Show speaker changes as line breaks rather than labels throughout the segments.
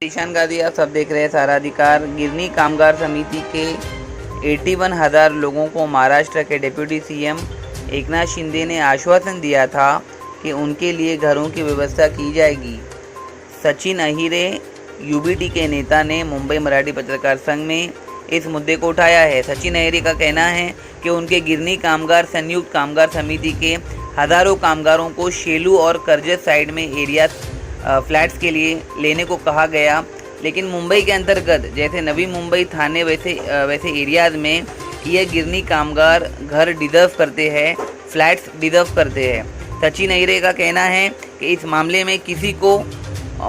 ईशान गादी, आप सब देख रहे हैं सारा अधिकार। गिरनी कामगार समिति के 81,000 लोगों को महाराष्ट्र के डिप्टी सीएम एकनाथ शिंदे ने आश्वासन दिया था कि उनके लिए घरों की व्यवस्था की जाएगी। सचिन अहिरे यूबीटी के नेता ने मुंबई मराठी पत्रकार संघ में इस मुद्दे को उठाया है। सचिन अहिरे का कहना है कि उनके गिरनी कामगार संयुक्त कामगार समिति के हज़ारों कामगारों को शेलू और कर्जत साइड में एरिया फ्लैट्स के लिए लेने को कहा गया, लेकिन मुंबई के अंतर्गत जैसे नवी मुंबई थाने वैसे एरियाज़ में यह गिरनी कामगार घर डिज़र्व करते हैं, फ्लैट्स डिज़र्व करते हैं। सचिन अहिरे का कहना है कि इस मामले में किसी को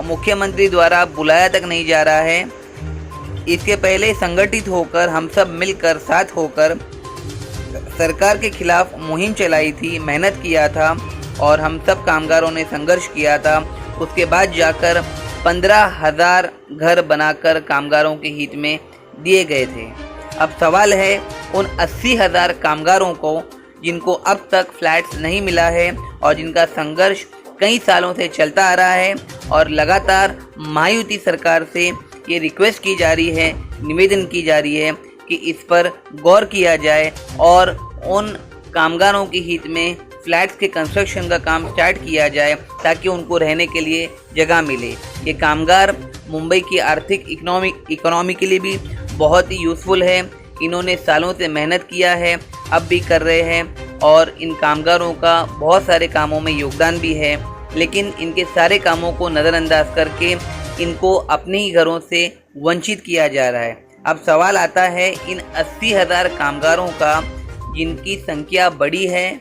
मुख्यमंत्री द्वारा बुलाया तक नहीं जा रहा है। इसके पहले संगठित होकर हम सब मिलकर साथ होकर सरकार के खिलाफ मुहिम चलाई थी, मेहनत किया था और हम सब कामगारों ने संघर्ष किया था। उसके बाद जाकर 15,000 घर बनाकर कामगारों के हित में दिए गए थे। अब सवाल है उन 80,000 कामगारों को जिनको अब तक फ्लैट्स नहीं मिला है और जिनका संघर्ष कई सालों से चलता आ रहा है, और लगातार महायुति सरकार से ये रिक्वेस्ट की जा रही है, निवेदन की जा रही है कि इस पर गौर किया जाए और उन कामगारों के हित में फ्लैट्स के कंस्ट्रक्शन का काम स्टार्ट किया जाए ताकि उनको रहने के लिए जगह मिले। ये कामगार मुंबई की आर्थिक इकोनॉमी के लिए भी बहुत ही यूज़फुल है। इन्होंने सालों से मेहनत किया है, अब भी कर रहे हैं, और इन कामगारों का बहुत सारे कामों में योगदान भी है, लेकिन इनके सारे कामों को नज़रअंदाज करके इनको अपने ही घरों से वंचित किया जा रहा है। अब सवाल आता है इन 80,000 कामगारों का जिनकी संख्या बड़ी है,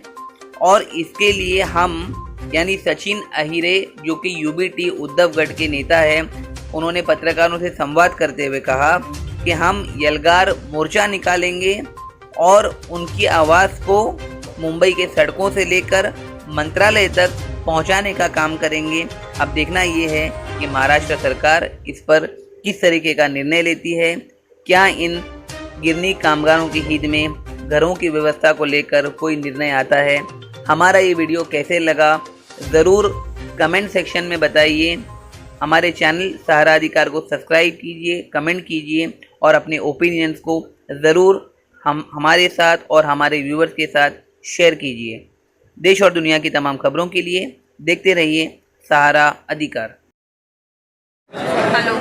और इसके लिए हम यानी सचिन अहिरे जो कि यूबीटी उद्धवगढ़ के नेता है, उन्होंने पत्रकारों से संवाद करते हुए कहा कि हम यलगार मोर्चा निकालेंगे और उनकी आवाज़ को मुंबई के सड़कों से लेकर मंत्रालय तक पहुंचाने का काम करेंगे। अब देखना ये है कि महाराष्ट्र सरकार इस पर किस तरीके का निर्णय लेती है। क्या इन गिरनी कामगारों के हित में घरों की व्यवस्था को लेकर कोई निर्णय आता है। हमारा ये वीडियो कैसे लगा ज़रूर कमेंट सेक्शन में बताइए। हमारे चैनल सहारा अधिकार को सब्सक्राइब कीजिए, कमेंट कीजिए और अपने ओपिनियंस को ज़रूर हमारे साथ और हमारे व्यूअर्स के साथ शेयर कीजिए। देश और दुनिया की तमाम खबरों के लिए देखते रहिए सहारा अधिकार।
हेलो,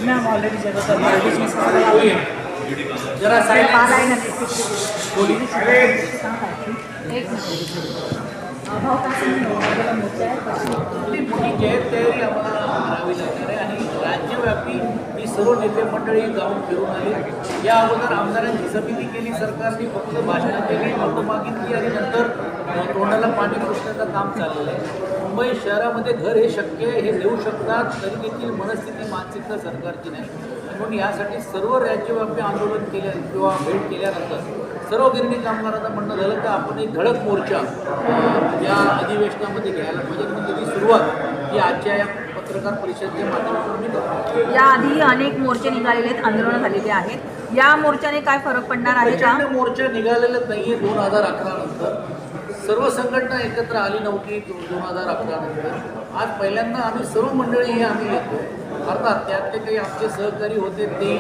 मैम ऑलरेडी जरा साइड मोठी तयारी आम्हाला करावी लागणार आहे आणि राज्यव्यापी ही सर्व नेते मंडळी जाऊन फिरून आली। या अगोदर आमदारांची समिती केली, सरकारने फक्त भाषणं केली, मतं मागितली आणि नंतर तोंडाला पाणी पुसण्याचं काम चाललेलं आहे। मुंबई शहरामध्ये घर हे शक्य आहे, हे देऊ शकतात, तरी देखील मनस्थिती मानसिकता सरकारची नाही, म्हणून यासाठी सर्व राज्यव्यापी आंदोलन केलं किंवा भेट केल्यानंतर सर्व गिरणी कामगारांना म्हणणं झालं की आपण एक धडक मोर्चा या अधिवेशनामध्ये घ्यायला पाहिजे, म्हणून त्याची सुरुवात ही आजच्या या पत्रकार परिषदेच्या माध्यमातून मी करतो।
याआधी अनेक मोर्चे निघालेले आहेत, आंदोलनं झालेली आहेत, या मोर्चाने काय फरक पडणार आहे का?
मोर्चा निघालेला नाहीये। 2011 नंतर सर्व संघटना एकत्र आली नव्हती। 2011 नंतर आज पहिल्यांदा आम्ही सर्व मंडळी हे आम्ही येतो। अर्थात त्यातले काही आमचे सहकारी होते ते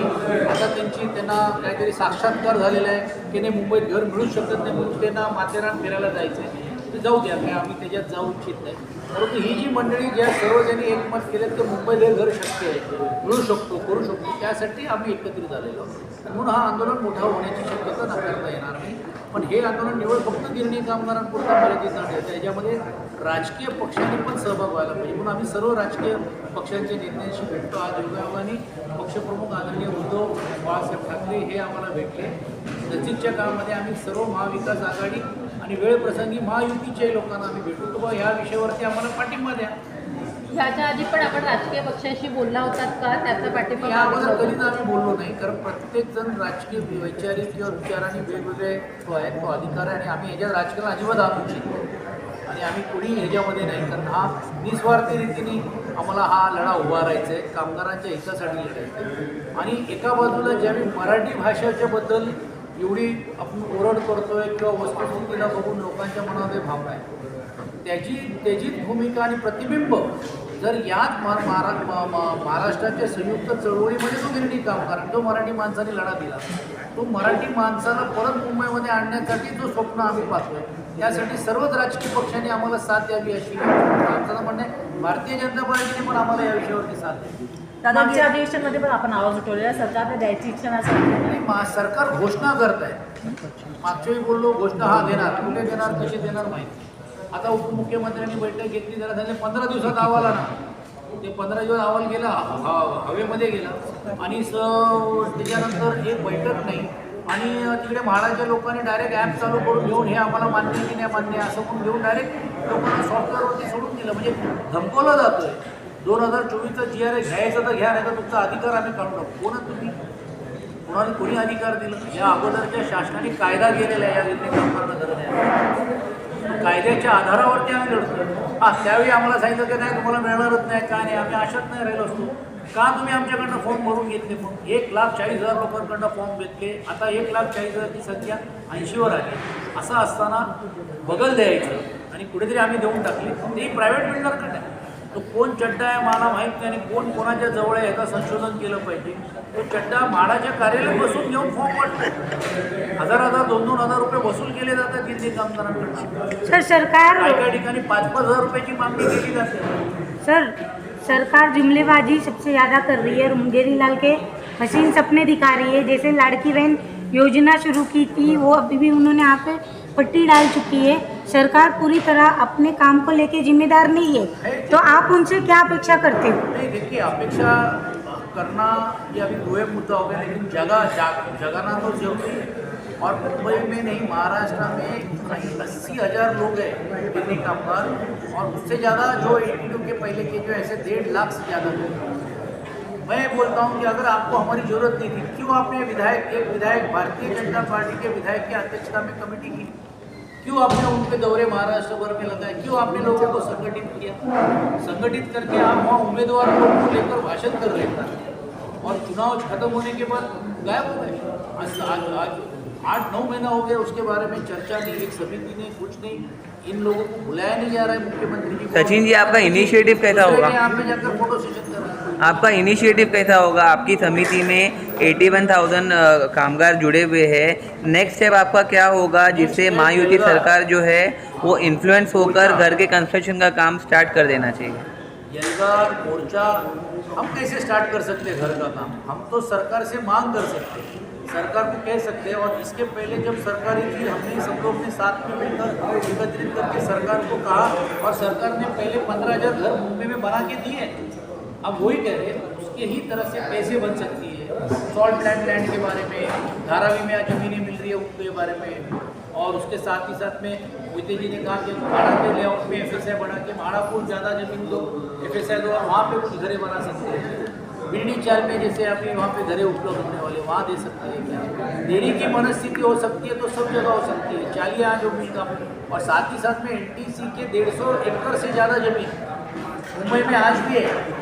आता त्यांना काहीतरी साक्षात्कार झालेला आहे की नाही मुंबईत घर मिळू शकत नाही, म्हणून त्यांना माथेरान फिरायला जायचं आहे, ते जाऊ द्या, काय आम्ही त्याच्यात जाऊ इच्छित नाही। परंतु ही जी मंडळी ज्या सर्वजणी एकमत केलं की मुंबईत हे घर शक्य आहे, मिळू शकतो, करू शकतो, त्यासाठी आम्ही एकत्रित झालेलो, म्हणून हा आंदोलन मोठा होण्याची शक्यता नाकारता येणार नाही। पण हे आंदोलन निवड फक्त गिरणी कामगारांपुरता मर्यादित न ठेवता याच्यामध्ये राजकीय पक्षांनी पण सहभाग व्हायला पाहिजे. म्हणून आम्ही सर्व राजकीय पक्षांच्या नेत्यांशी भेटतो. आज योगायोगाने पक्षप्रमुख आदरणीय उद्धव बाळासाहेब ठाकरे हे आम्हाला भेटले. नजीकच्या काळामध्ये आम्ही सर्व महाविकास आघाडी आणि वेळप्रसंगी महायुतीच्या लोकांना आम्ही भेटू. तर ह्या विषयावरती आम्हाला पाठिंबा द्या.
ह्याच्या आधी पण आपण राजकीय पक्षाशी बोलला होतात का? त्याचा पाठिंबा
या अगोदर कधीच आम्ही बोललो नाही, कारण प्रत्येकजण राजकीय वैचारिक किंवा विचाराने वेगवेगळे तो आहेत, तो अधिकार आहे आणि आम्ही ह्याच्यात राजकारण अजिबात आणू शकतो आणि आम्ही कोणी ह्याच्यामध्ये नाही, कारण हा निस्वार्थी रीतीने आम्हाला हा लढा उभारायचा आहे, कामगारांच्या हितासाठी लढायचं आहे. आणि एका बाजूला ज्यावेळी मराठी भाषेच्याबद्दल एवढी आपण ओरड करतोय किंवा वस्तुस्थितीला बघून लोकांच्या मनामध्ये भावना आहे, त्याची भूमिका आणि प्रतिबिंब जर याच महाराष्ट्राच्या संयुक्त चळवळीमध्ये जो गिरणी कामगार जो मराठी माणसाने लढा दिला, तो मराठी माणसाला परत मुंबईमध्ये आणण्यासाठी जो स्वप्न आम्ही पाहतोय, त्यासाठी सर्वच राजकीय पक्षांनी आम्हाला साथ द्यावी अशी आमचं म्हणणं आहे. भारतीय जनता पार्टीने पण आम्हाला या विषयावरती साथ द्यावी.
मागच्या अधिवेशनमध्ये पण आपण आवाज उठवलेला सरकारने द्यायची इच्छा नसेल.
सरकार घोषणा करत आहे. मागच्या वेळी बोललो घोषणा हा देणार, कुठे देणार, कशी देणार माहिती. आता उपमुख्यमंत्र्यांनी बैठक घेतली, जरा झाले 15 दिवसात अहवाल आला. ते 15 दिवस अहवाल गेला, हवेमध्ये गेला आणि त्याच्यानंतर एक बैठक नाही. आणि तिकडे म्हाडाच्या लोकांनी डायरेक्ट ॲप चालू करून घेऊन हे आम्हाला मान्य की नाही मान्य असं करून घेऊन डायरेक्ट लोकांना सॉफ्टवेअरवरती सोडून दिलं. म्हणजे धमकवलं जातं आहे. 2024चा GRA घ्यायचं तर घ्या, नाही तर तुमचा अधिकार आम्ही काढून टाकू. कोण तुम्ही? कोणाला कोणी अधिकार दिलं? या अगोदरच्या शासनाने कायदा केलेला आहे, या गिरणी कामगारांना गरज आहे. कायद्याच्या आधारावरती आम्ही लढतो. त्यावेळी आम्हाला सांगितलं की नाही तुम्हाला मिळणारच नाही, काय नाही. आम्ही आशात नाही राहिलो असतो. का तुम्ही आमच्याकडनं फॉर्म भरून घेतले? मग 1,40,000 लोकांकडनं फॉर्म घेतले. आता 1,40,000ची संख्या 80वर आली. असं असताना बगल द्यायचं आणि कुठेतरी आम्ही देऊन टाकले. तेही प्रायव्हेट बिल्डरकडे आहे. तो कोण चड्डा आहे मला माहीत नाही आणि कोण कोणाच्या जवळ आहे ह्याचं संशोधन केलं पाहिजे. तो चड्डा म्हाडाच्या कार्यालयात बसून घेऊन फॉर्म वाटतो. 1,000 2,000 रुपये वसूल केले जातात गिरणी कामगारांकडून.
सर सरकार
काही ठिकाणी 5,000 रुपयाची मागणी केली जाते.
सरकार जुमलेबाजी सबसे ज़्यादा कर रही है और मुंगेरी लाल के हसीन सपने दिखा रही है. जैसे लाड़की बहन योजना शुरू की थी, वो अभी भी उन्होंने यहाँ पे पट्टी डाल चुकी है. सरकार पूरी तरह अपने काम को लेके जिम्मेदार नहीं है, तो आप उनसे क्या अपेक्षा करते हो?
नहीं, देखिए अपेक्षा करना ये अभी दो एक मुद्दा हो गया, लेकिन जगाना तो जरूरी है. और मुंबई में नहीं, महाराष्ट्र में कहीं 80,000 लोग हैं गिरनी कामगार, और उससे ज़्यादा जो 82 के पहले के जो ऐसे 1.5 लाख से ज़्यादा लोग. मैं बोलता हूँ कि अगर आपको हमारी ज़रूरत नहीं थी, क्यों आपने एक विधायक भारतीय जनता पार्टी के विधायक की अध्यक्षता में कमेटी की? क्यों आपने उनके दौरे महाराष्ट्र भर में लगाए? क्यों आपने लोगों को संगठित किया? संगठित करके आप वहाँ उम्मीदवार को लेकर भाषण कर रहे थे और चुनाव खत्म होने के बाद गायब हो गए. आज 8-9 महीना हो गया, उसके बारे में चर्चा नहीं, एक समिति नहीं, कुछ नहीं. इन लोगों को बुलाया नहीं जा रहा है मुख्यमंत्री जी.
सचिन जी, आपका इनिशिएटिव कैसा होगा?
यहाँ पे जाकर फोटो सेशन कर रहे हैं.
आपका इनिशिएटिव कैसा होगा? आपकी समिति में 81,000 कामगार जुड़े हुए हैं. नेक्स्ट स्टेप आपका क्या होगा जिससे महायुति सरकार जो है वो इन्फ्लुएंस होकर घर के कंस्ट्रक्शन का काम स्टार्ट कर देना चाहिए?
यलगार मोर्चा हम कैसे स्टार्ट कर सकते हैं घर का काम? हम तो सरकार से मांग कर सकते हैं, सरकार को कह सकते हैं. और इसके पहले जब सरकारी थी, हमने सब लोग अपने साथ में मिलकर एकत्रित करके सरकार को कहा और सरकार ने पहले 15,000 घर मुंबई में बना के दिए. अब वही कह रहे हैं उसके ही तरह से कैसे बन सकती है. सॉल्ट प्लांट लैंड के बारे में, धारावी में ज़मीनें मिल रही है उनके बारे में, और उसके साथ ही साथ में मोदी जी ने कहा कि भाड़ा के लेआउट में FSI बढ़ा के भाड़ा को ज़्यादा ज़मीन दो, FSI दो, वहाँ पे कुछ घरें बना सकते हैं. बीडी चाल में जैसे अभी वहाँ पे घरें उपलब्ध होने वाले, वहाँ दे सकते हैं. क्या देने की मनस्थिति हो सकती है तो सब जगह हो सकती है. चाहिए आज जो मिल का. और साथ ही साथ में NTC के 150 एकड़ से ज़्यादा ज़मीन मुंबई में आज भी है.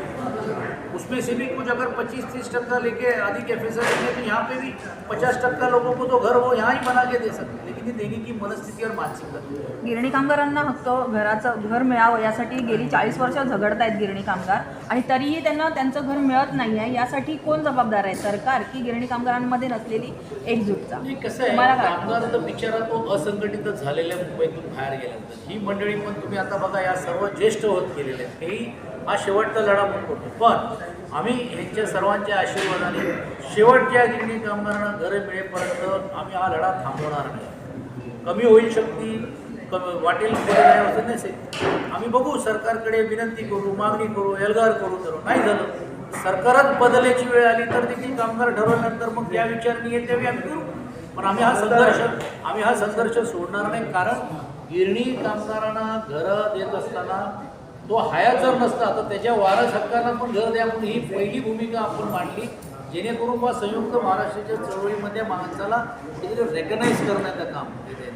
उसमें से भी कुछ अगर 25-30% लेके अधिक FSI लेंगे तो यहाँ पे भी 50% लोगों को तो घर वो यहाँ ही बना के दे सकते हैं. लेकिन ये देने की मनस्थिती और मानसिकता.
गिरणी कामगारांना हक्क घराचं घर मिळावं यासाठी गेली 40 वर्ष झगडत आहेत गिरणी कामगार, आणि तरीही त्यांना त्यांचं घर मिळत नाही आहे. यासाठी कोण जबाबदार आहे, सरकार की गिरणी कामगारांमध्ये नसलेली एकजुटता?
कसं आहे, कामगार तर बिचारा तो असंघटितच झालेल्या मुंबईतून बाहेर गेल्यानंतर ही मंडळी पण तुम्ही आता बघा या सर्व ज्येष्ठ होत गेलेले आहेत. हेही हा शेवटचा लढा म्हणून करतो. पण आम्ही ह्यांच्या सर्वांच्या आशीर्वादाने शेवटच्या गिरणी कामगारांना घरं मिळेपर्यंत आम्ही हा लढा थांबवणार नाही. कमी होईल शक्ती वाटेल पुढे नाही असं नसेल. आम्ही बघू, सरकारकडे विनंती करू, मागणी करू, एल्गार करू. तर नाही झालं, सरकारच बदलायची वेळ आली तर देखील कामगार ठरवल्यानंतर मग या विचारणी येते त्यावेळी आम्ही करू. पण आम्ही हा संघर्ष सोडणार नाही. कारण गिरणी कामगारांना घरं देत असताना तो हयात जर नसता तर त्याच्या वारस हक्कांना पण घर द्या म्हणून ही पहिली भूमिका आपण मांडली, जेणेकरून बा संयुक्त महाराष्ट्राच्या चळवळीमध्ये माणसाला रेकग्नाइज करण्याचं काम केलं.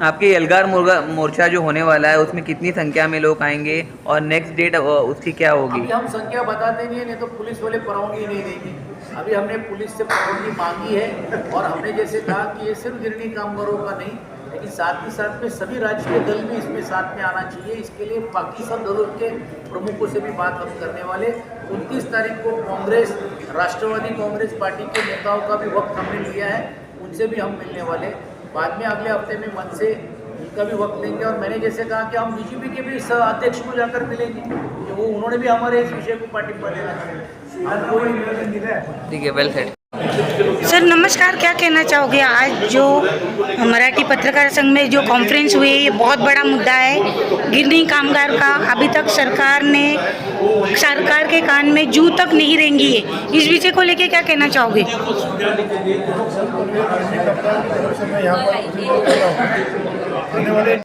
आपके एल्गार मोर्चा जो होने वाला है उसमें कितनी संख्या में लोग आएंगे और नेक्स्ट डेट उसकी क्या होगी?
अभी हम संख्या बताते नहीं है, नहीं तो पुलिस वाले परवानगी नहीं देंगे. अभी हमने पुलिस से परवानगी मांगी है और हमने जैसे कहा कि ये सिर्फ गिरनी कामगारों का नहीं, लेकिन साथ ही साथ में सभी राजकीय दल भी इसमें साथ में आना चाहिए. इसके लिए बाकी सब दलों के प्रमुखों से भी बात हम करने वाले. 29 तारीख को कांग्रेस, राष्ट्रवादी कांग्रेस पार्टी के नेताओं का भी वक्त हमने लिया है, उनसे भी हम मिलने वाले. बाद में अगले हफ्ते में मन से उनका भी वक्त लेंगे. और मैंने जैसे कहा कि हम बीजेपी के भी अध्यक्ष को जाकर मिलेंगे, कि वो उन्होंने भी हमारे इस विषय को पार्टिसिपेट देना चाहिए.
ठीक है, वेल सेट.
सर नमस्कार, क्या कहना चाहोगे? आज जो मराठी पत्रकार संघ में जो कॉन्फ्रेंस हुई है, ये बहुत बड़ा मुद्दा है गिरनी कामगार का. अभी तक सरकार के कान में जू तक नहीं रेंगी है. इस विषय को लेके क्या कहना चाहोगे?
आने वाले